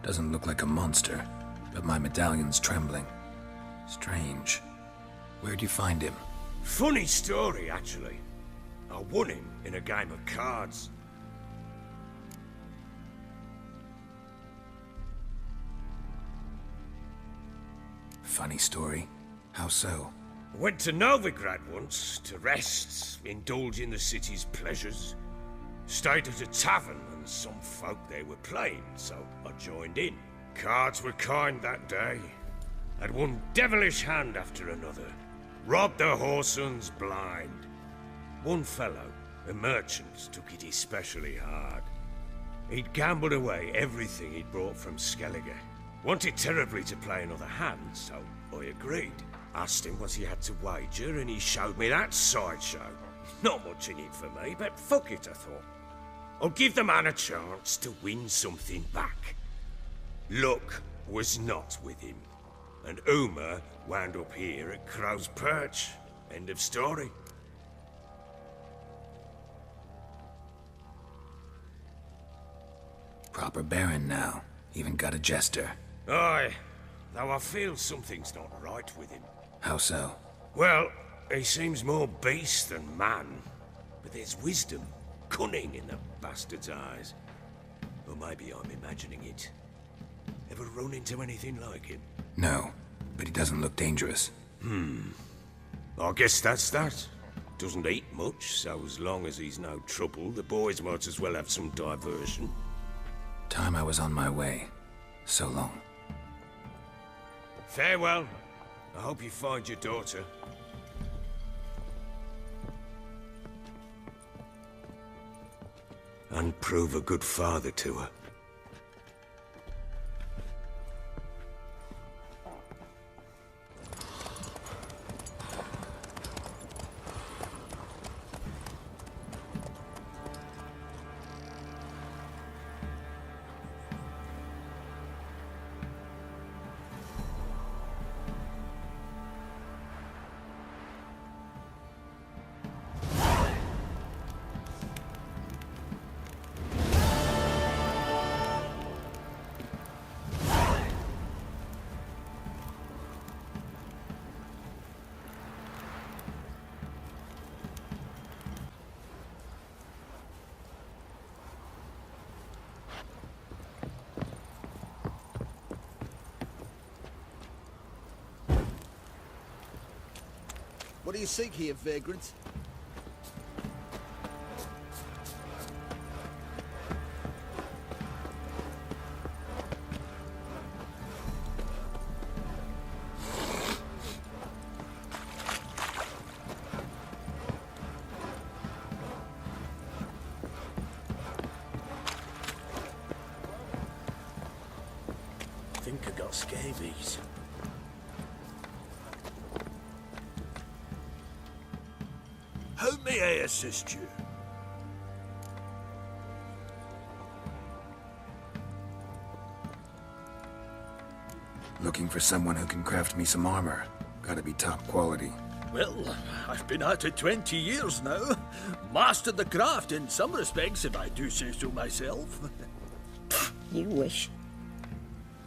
Doesn't look like a monster, but my medallion's trembling. Strange. Where'd you find him? Funny story, actually. I won him in a game of cards. Funny story? How so? I went to Novigrad once to rest, indulge in the city's pleasures. Stayed at a tavern and some folk there were playing, so I joined in. Cards were kind that day. Had one devilish hand after another. Robbed the whoresons blind. One fellow, a merchant, took it especially hard. He'd gambled away everything he'd brought from Skellige. Wanted terribly to play another hand, so I agreed. Asked him what he had to wager, and he showed me that sideshow. Not much in it for me, but fuck it, I thought. I'll give the man a chance to win something back. Luck was not with him, and Uma wound up here at Crow's Perch. End of story. Proper baron now. Even got a jester. Aye, though I feel something's not right with him. How so? Well, he seems more beast than man, but there's wisdom, cunning in the bastard's eyes. Or maybe I'm imagining it. Ever run into anything like him? No, but he doesn't look dangerous. I guess that's that. Doesn't eat much, so as long as he's no trouble, the boys might as well have some diversion. Time I was on my way. So long. Farewell. I hope you find your daughter. And prove a good father to her. What do you seek here, vagrant? Think I got scabies. How may I assist you? Looking for someone who can craft me some armor. Gotta be top quality. Well, I've been at it 20 years now. Mastered the craft in some respects, if I do say so myself. You wish.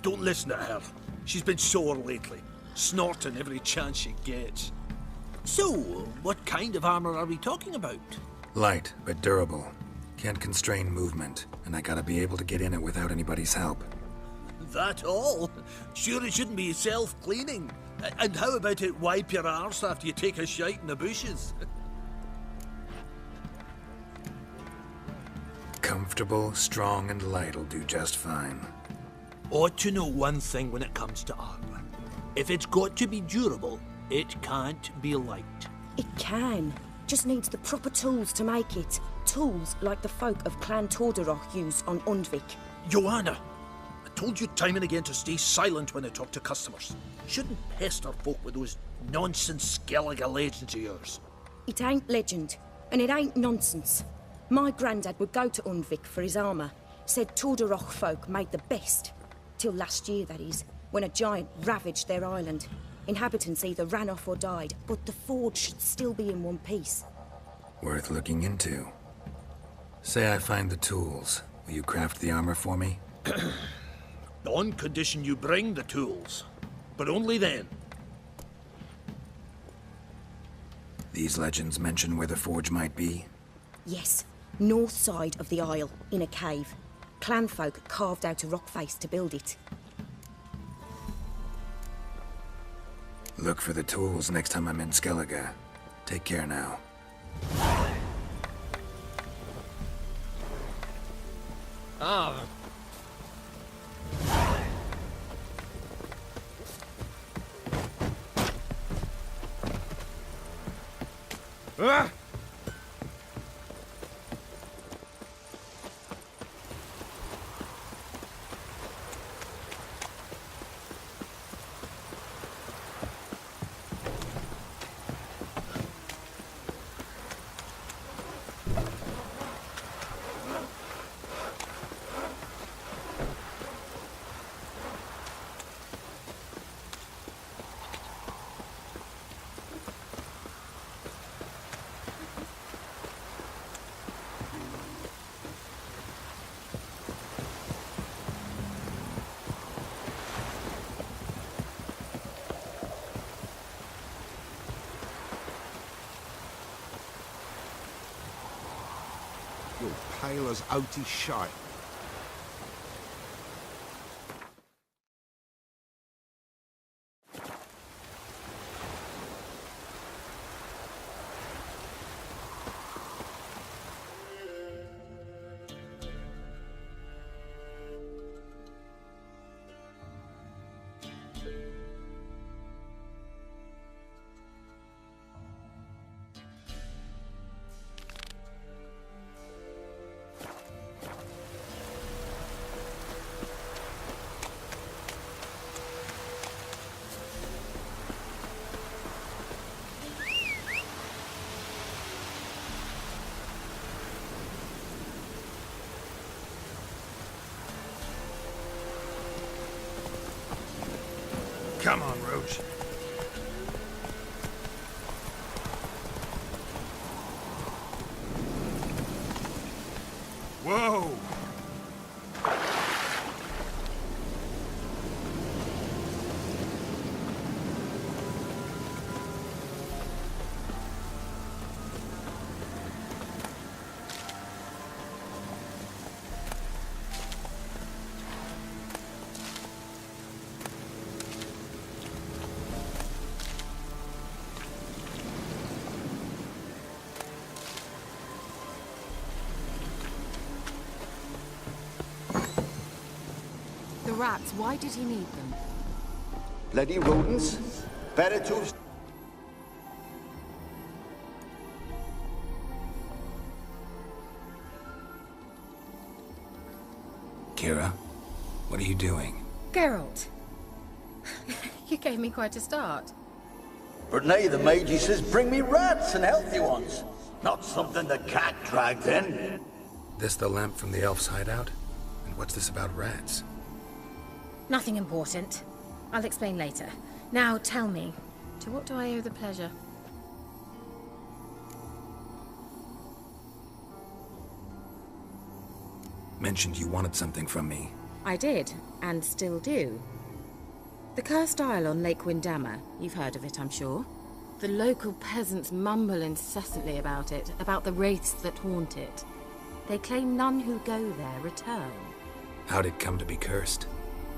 Don't listen to her. She's been sore lately, snorting every chance she gets. So, what kind of armor are we talking about? Light, but durable. Can't constrain movement, and I gotta be able to get in it without anybody's help. That all? Sure it shouldn't be self-cleaning. And how about it wipe your arse after you take a shite in the bushes? Comfortable, strong, and light'll do just fine. Ought to know one thing when it comes to armor. If it's got to be durable, it can't be light. It can. Just needs the proper tools to make it. Tools like the folk of Clan Tordaroch use on Undvik. Joanna, I told you time and again to stay silent when I talk to customers. Shouldn't pester folk with those nonsense Skellige legends of yours. It ain't legend, and it ain't nonsense. My granddad would go to Undvik for his armour. Said Tordaroch folk made the best. Till last year, that is, when a giant ravaged their island. Inhabitants either ran off or died, but the forge should still be in one piece. Worth looking into. Say I find the tools. Will you craft the armor for me? On condition you bring the tools. But only then. These legends mention where the forge might be? Yes, north side of the Isle, in a cave. Clanfolk carved out a rock face to build it. Look for the tools next time I'm in Skellige. Take care now. Ah. Ah! You're pale as outy shite. Come on, Roach. Whoa! The rats, why did he need them? Bloody rodents. Better to... Kira, what are you doing? Geralt. You gave me quite a start. But now the Magi says bring me rats and healthy ones. Not something the cat dragged in. This the lamp from the elf's hideout? And what's this about rats? Nothing important. I'll explain later. Now tell me, to what do I owe the pleasure? Mentioned you wanted something from me. I did, and still do. The Cursed Isle on Lake Windammer. You've heard of it, I'm sure. The local peasants mumble incessantly about it, about the wraiths that haunt it. They claim none who go there return. How'd it come to be cursed?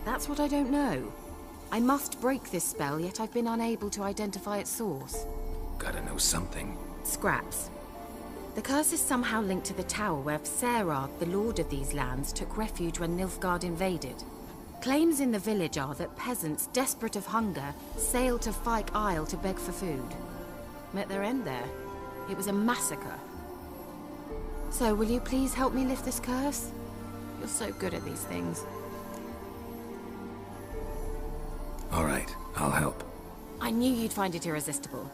That's what I don't know. I must break this spell, yet I've been unable to identify its source. Gotta know something. Scraps. The curse is somehow linked to the tower where Serad, the lord of these lands, took refuge when Nilfgaard invaded. Claims in the village are that peasants, desperate of hunger, sailed to Fyke Isle to beg for food. Met their end there. It was a massacre. So, will you please help me lift this curse? You're so good at these things. All right, I'll help. I knew you'd find it irresistible.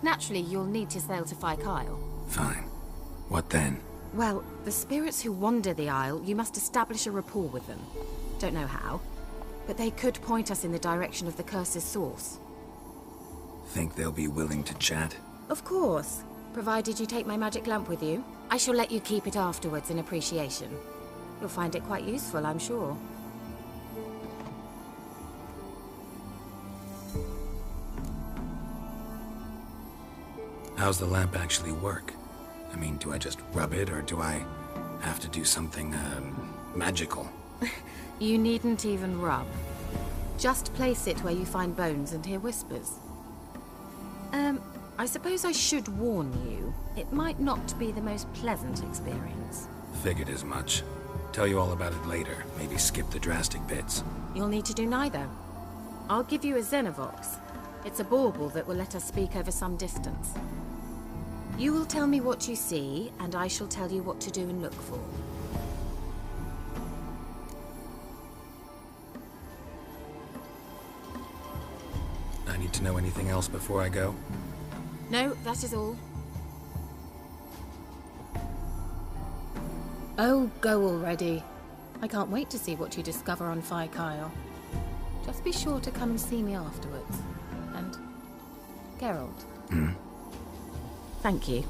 Naturally, you'll need to sail to Fyke Isle. Fine. What then? Well, the spirits who wander the Isle, you must establish a rapport with them. Don't know how, but they could point us in the direction of the curse's source. Think they'll be willing to chat? Of course, provided you take my magic lamp with you. I shall let you keep it afterwards in appreciation. You'll find it quite useful, I'm sure. How's the lamp actually work? I mean, do I just rub it, or do I have to do something, magical? You needn't even rub. Just place it where you find bones and hear whispers. I suppose I should warn you. It might not be the most pleasant experience. Figured as much. Tell you all about it later. Maybe skip the drastic bits. You'll need to do neither. I'll give you a Xenovox. It's a bauble that will let us speak over some distance. You will tell me what you see, and I shall tell you what to do and look for. I need to know anything else before I go? No, that is all. Oh, go already. I can't wait to see what you discover on Phi Kyle. Just be sure to come and see me afterwards. And Geralt. Thank you.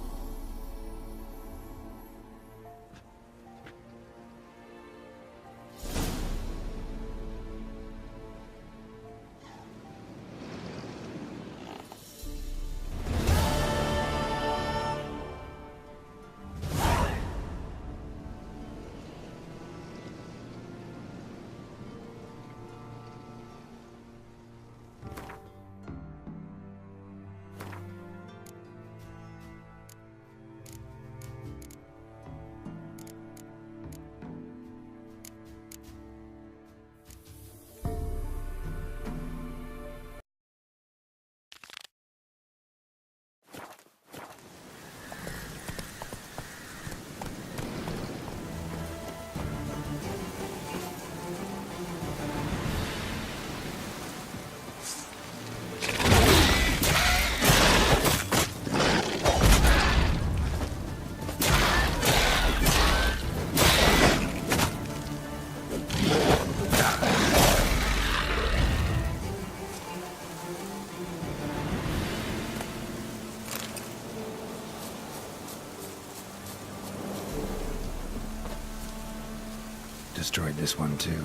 Destroyed this one too.